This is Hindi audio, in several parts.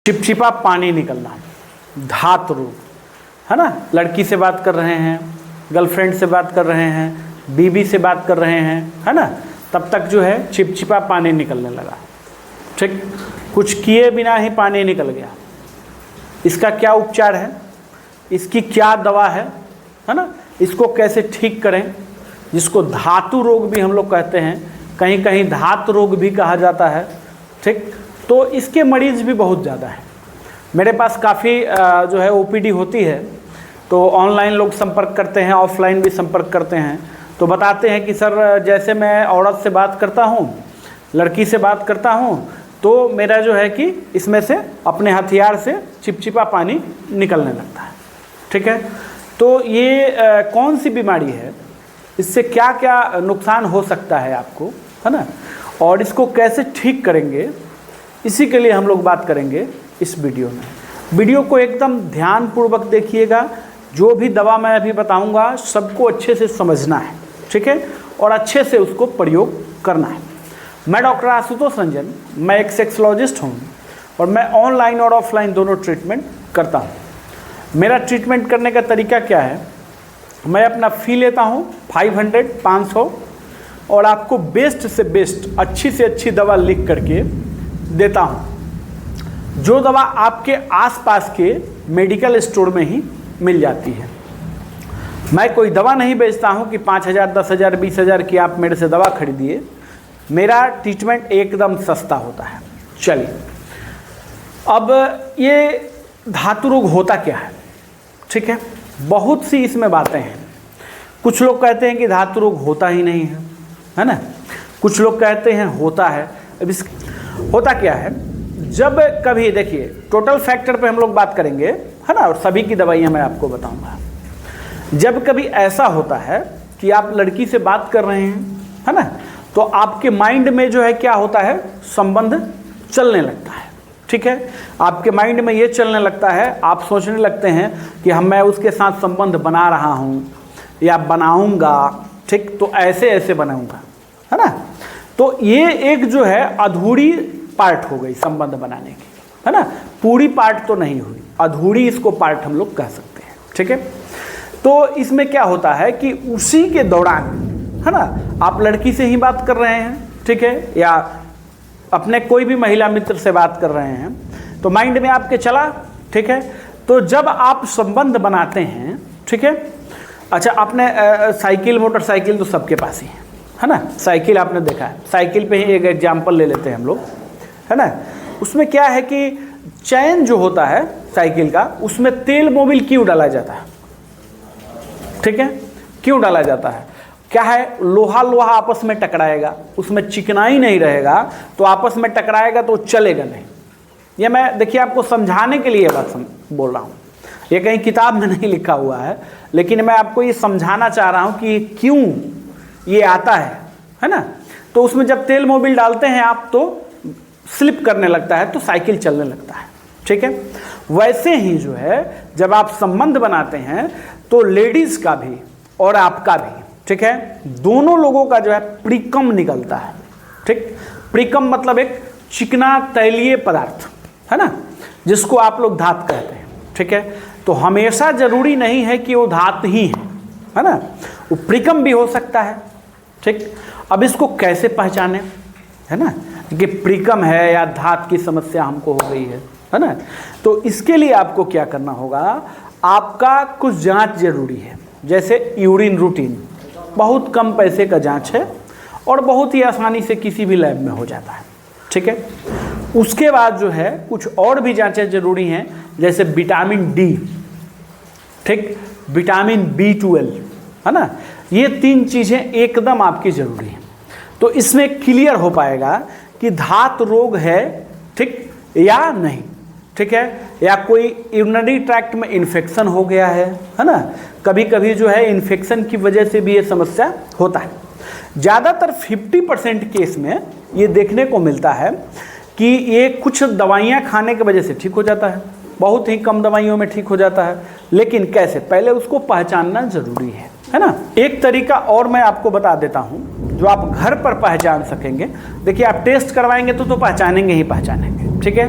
चिपचिपा पानी निकलना, धात रोग, है ना। लड़की से बात कर रहे हैं, गर्लफ्रेंड से बात कर रहे हैं, बीवी से बात कर रहे हैं, है ना, तब तक जो है चिपचिपा पानी निकलने लगा। ठीक, कुछ किए बिना ही पानी निकल गया। इसका क्या उपचार है, इसकी क्या दवा है ना, इसको कैसे ठीक करें, जिसको धातु रोग भी हम लोग कहते हैं, कहीं कहीं धात रोग भी कहा जाता है। ठीक, तो इसके मरीज़ भी बहुत ज़्यादा है। मेरे पास काफ़ी जो है ओपीडी होती है, तो ऑनलाइन लोग संपर्क करते हैं, ऑफलाइन भी संपर्क करते हैं, तो बताते हैं कि सर जैसे मैं औरत से बात करता हूँ, लड़की से बात करता हूँ, तो मेरा जो है कि इसमें से अपने हथियार से चिपचिपा पानी निकलने लगता है। ठीक है, तो ये कौन सी बीमारी है, इससे क्या क्या नुकसान हो सकता है आपको, है ना, और इसको कैसे ठीक करेंगे, इसी के लिए हम लोग बात करेंगे इस वीडियो में। वीडियो को एकदम ध्यानपूर्वक देखिएगा। जो भी दवा मैं अभी बताऊंगा सबको अच्छे से समझना है, ठीक है, और अच्छे से उसको प्रयोग करना है। मैं डॉक्टर आशुतोष रंजन, मैं एक सेक्सोलॉजिस्ट हूँ और मैं ऑनलाइन और ऑफलाइन दोनों ट्रीटमेंट करता हूँ। मेरा ट्रीटमेंट करने का तरीका क्या है, मैं अपना फ़ी लेता हूँ 500 और आपको बेस्ट से बेस्ट, अच्छी से अच्छी दवा लिख करके देता हूँ, जो दवा आपके आसपास के मेडिकल स्टोर में ही मिल जाती है। मैं कोई दवा नहीं बेचता हूँ कि 5,000, 10,000, 20,000 की आप मेरे से दवा खरीदिए। मेरा ट्रीटमेंट एकदम सस्ता होता है। चलिए, अब ये धातु रोग होता क्या है, ठीक है, बहुत सी इसमें बातें हैं। कुछ लोग कहते हैं कि धातु रोग होता ही नहीं है ना, कुछ लोग कहते हैं होता है। अब इस होता क्या है, जब कभी देखिए टोटल फैक्टर पे हम लोग बात करेंगे, है ना, और सभी की दवाइयाँ मैं आपको बताऊंगा। जब कभी ऐसा होता है कि आप लड़की से बात कर रहे हैं, है ना, तो आपके माइंड में जो है क्या होता है, संबंध चलने लगता है। ठीक है, आपके माइंड में ये चलने लगता है, आप सोचने लगते हैं कि मैं उसके साथ संबंध बना रहा हूँ या बनाऊंगा, ठीक, तो ऐसे ऐसे बनाऊंगा, है ना। तो ये एक जो है अधूरी पार्ट हो गई संबंध बनाने की, है ना, पूरी पार्ट तो नहीं हुई, अधूरी इसको पार्ट हम लोग कह सकते हैं। ठीक है, तो इसमें क्या होता है कि उसी के दौरान, है ना, आप लड़की से ही बात कर रहे हैं, ठीक है, या अपने कोई भी महिला मित्र से बात कर रहे हैं, तो माइंड में आपके चला, ठीक है। तो जब आप संबंध बनाते हैं, ठीक है, अच्छा, आपने साइकिल, मोटरसाइकिल तो सबके पास ही है ना, साइकिल आपने देखा है। साइकिल पे ही एक एग्जाम्पल ले लेते हैं हम लोग, है ना। उसमें क्या है कि चैन जो होता है साइकिल का, उसमें तेल मोबिल क्यों डाला जाता है, ठीक है, क्यों डाला जाता है, क्या है, लोहा लोहा आपस में टकराएगा, उसमें चिकनाई नहीं रहेगा, तो आपस में टकराएगा तो चलेगा नहीं। ये मैं देखिए आपको समझाने के लिए बात बोल रहा हूँ, ये कहीं किताब में नहीं लिखा हुआ है, लेकिन मैं आपको ये समझाना चाह रहा हूँ कि क्यों ये आता है ना। तो उसमें जब तेल मोबिल डालते हैं आप, तो स्लिप करने लगता है, तो साइकिल चलने लगता है। ठीक है, वैसे ही जो है जब आप संबंध बनाते हैं, तो लेडीज़ का भी और आपका भी, ठीक है, दोनों लोगों का जो है प्रीकम निकलता है। ठीक, प्रीकम मतलब एक चिकना तैलीय पदार्थ, है ना, जिसको आप लोग धात कहते हैं। ठीक है, तो हमेशा जरूरी नहीं है कि वो धात ही है ना, वो प्रीकम भी हो सकता है। ठीक, अब इसको कैसे पहचाने, है ना, कि प्रीकम है या धात की समस्या हमको हो गई है ना। तो इसके लिए आपको क्या करना होगा, आपका कुछ जांच जरूरी है, जैसे यूरिन रूटीन, बहुत कम पैसे का जांच है और बहुत ही आसानी से किसी भी लैब में हो जाता है। ठीक है, उसके बाद जो है कुछ और भी जांचें जरूरी हैं, जैसे विटामिन डी, ठीक, विटामिन B12, है ना, ये 3 चीज़ें एकदम आपकी ज़रूरी हैं। तो इसमें क्लियर हो पाएगा कि धात रोग है, ठीक, या नहीं, ठीक है, या कोई यूरिनरी ट्रैक्ट में इन्फेक्शन हो गया है ना। कभी कभी जो है इन्फेक्शन की वजह से भी ये समस्या होता है। ज़्यादातर 50% केस में ये देखने को मिलता है कि ये कुछ दवाइयाँ खाने की वजह से ठीक हो जाता है, बहुत ही कम दवाइयों में ठीक हो जाता है। लेकिन कैसे, पहले उसको पहचानना ज़रूरी है। है ना। एक तरीका और मैं आपको बता देता हूँ जो आप घर पर पहचान सकेंगे। देखिए आप टेस्ट करवाएंगे तो पहचानेंगे ही पहचानेंगे, ठीक है।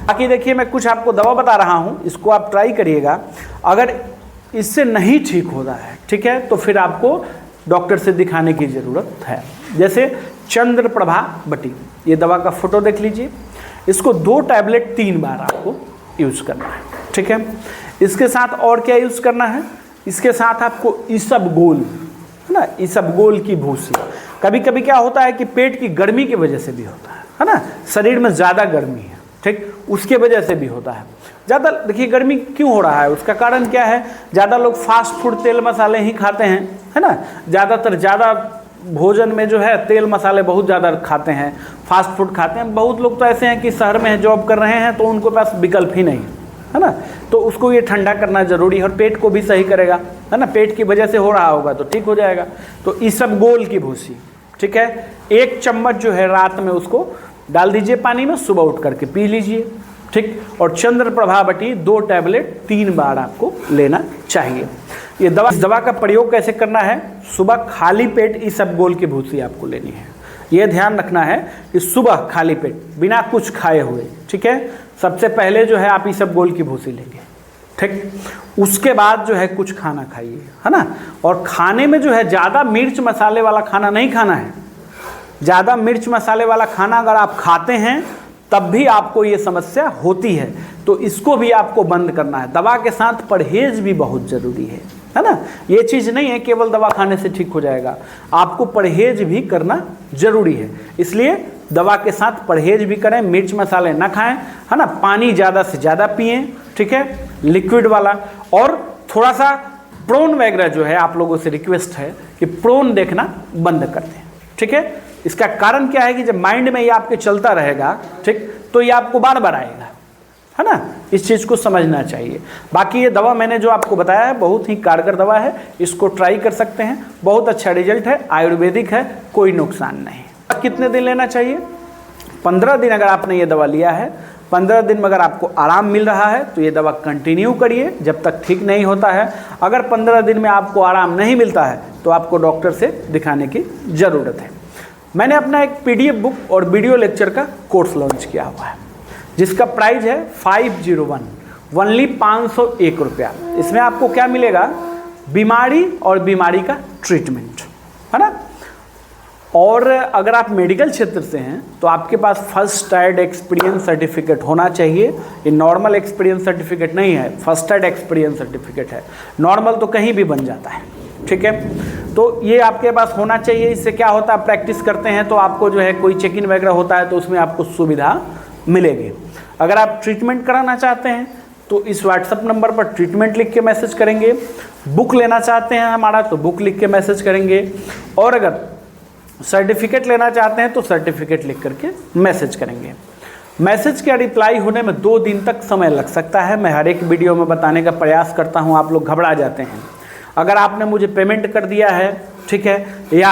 बाकी देखिए मैं कुछ आपको दवा बता रहा हूँ, इसको आप ट्राई करिएगा। अगर इससे नहीं ठीक हो रहा है, ठीक है, तो फिर आपको डॉक्टर से दिखाने की ज़रूरत है। जैसे चंद्रप्रभा बटी, ये दवा का फोटो देख लीजिए। इसको 2 टैबलेट 3 बार आपको यूज़ करना है, ठीक है। इसके साथ और क्या यूज़ करना है, इसके साथ आपको इसबगोल, है ना, इसबगोल की भूसी। कभी कभी क्या होता है कि पेट की गर्मी की वजह से भी होता है ना, शरीर में ज़्यादा गर्मी है, ठीक, उसके वजह से भी होता है। ज़्यादा देखिए गर्मी क्यों हो रहा है, उसका कारण क्या है, ज़्यादा लोग फास्ट फूड तेल मसाले ही खाते हैं, है ना। ज़्यादा भोजन में जो है तेल मसाले बहुत ज़्यादा खाते हैं, फास्ट फूड खाते हैं। बहुत लोग तो ऐसे हैं कि शहर में जॉब कर रहे हैं तो उनको पास विकल्प ही नहीं है ना, तो उसको ये ठंडा करना ज़रूरी है और पेट को भी सही करेगा, है ना। पेट की वजह से हो रहा होगा तो ठीक हो जाएगा। तो इसबगोल की भूसी, ठीक है, 1 चम्मच जो है रात में उसको डाल दीजिए पानी में, सुबह उठ करके पी लीजिए, ठीक। और चंद्रप्रभा बटी 2 टैबलेट 3 बार आपको लेना चाहिए। ये दवा का प्रयोग कैसे करना है, सुबह खाली पेट इसबगोल की भूसी आपको लेनी है। ये ध्यान रखना है कि सुबह खाली पेट बिना कुछ खाए हुए, ठीक है, सबसे पहले जो है आप इसबगोल की भूसी लेंगे, ठीक। उसके बाद जो है कुछ खाना खाइए, है ना। और खाने में जो है ज़्यादा मिर्च मसाले वाला खाना नहीं खाना है। ज़्यादा मिर्च मसाले वाला खाना अगर आप खाते हैं तब भी आपको ये समस्या होती है, तो इसको भी आपको बंद करना है। दवा के साथ परहेज भी बहुत ज़रूरी है ना। ये चीज़ नहीं है केवल दवा खाने से ठीक हो जाएगा, आपको परहेज भी करना ज़रूरी है। इसलिए दवा के साथ परहेज भी करें, मिर्च मसाले ना खाएं, है ना। पानी ज़्यादा से ज़्यादा पिएं, ठीक है, लिक्विड वाला। और थोड़ा सा प्रोन वगैरह जो है आप लोगों से रिक्वेस्ट है कि प्रोन देखना बंद कर दें, ठीक है। इसका कारण क्या है कि जब माइंड में ये आपके चलता रहेगा, ठीक, तो ये आपको बार बार आएगा, है ना। इस चीज़ को समझना चाहिए। बाकी ये दवा मैंने जो आपको बताया है बहुत ही कारगर दवा है, इसको ट्राई कर सकते हैं, बहुत अच्छा रिजल्ट है, आयुर्वेदिक है, कोई नुकसान नहीं। कितने दिन लेना चाहिए, 15 दिन अगर आपने ये दवा लिया है, 15 दिन में अगर आपको आराम मिल रहा है तो ये दवा कंटिन्यू करिए जब तक ठीक नहीं होता है। अगर 15 दिन में आपको आराम नहीं मिलता है तो आपको डॉक्टर से दिखाने की ज़रूरत है। मैंने अपना एक PDF बुक और वीडियो लेक्चर का कोर्स लॉन्च किया हुआ है जिसका प्राइस है 501 ओनली 501 रुपया। इसमें आपको क्या मिलेगा, बीमारी और बीमारी का ट्रीटमेंट, है ना। और अगर आप मेडिकल क्षेत्र से हैं तो आपके पास फर्स्ट एड एक्सपीरियंस सर्टिफिकेट होना चाहिए। ये नॉर्मल एक्सपीरियंस सर्टिफिकेट नहीं है, फर्स्ट एड एक्सपीरियंस सर्टिफिकेट है। नॉर्मल तो कहीं भी बन जाता है, ठीक है। तो ये आपके पास होना चाहिए। इससे क्या होता है, प्रैक्टिस करते हैं तो आपको जो है कोई चेक इन वगैरह होता है तो उसमें आपको सुविधा मिलेगी। अगर आप ट्रीटमेंट कराना चाहते हैं तो इस व्हाट्सएप नंबर पर ट्रीटमेंट लिख के मैसेज करेंगे। बुक लेना चाहते हैं हमारा तो बुक लिख के मैसेज करेंगे। और अगर सर्टिफिकेट लेना चाहते हैं तो सर्टिफिकेट लिख करके मैसेज करेंगे। मैसेज का रिप्लाई होने में 2 दिन तक समय लग सकता है। मैं हर एक वीडियो में बताने का प्रयास करता हूं, आप लोग घबरा जाते हैं। अगर आपने मुझे पेमेंट कर दिया है, ठीक है, या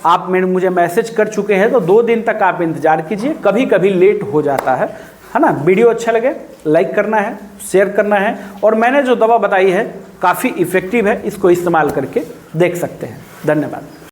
आप मुझे मैसेज कर चुके हैं तो 2 दिन तक आप इंतज़ार कीजिए। कभी कभी लेट हो जाता है ना। वीडियो अच्छा लगे लाइक करना है, शेयर करना है। और मैंने जो दवा बताई है काफ़ी इफ़ेक्टिव है, इसको इस्तेमाल करके देख सकते हैं। धन्यवाद।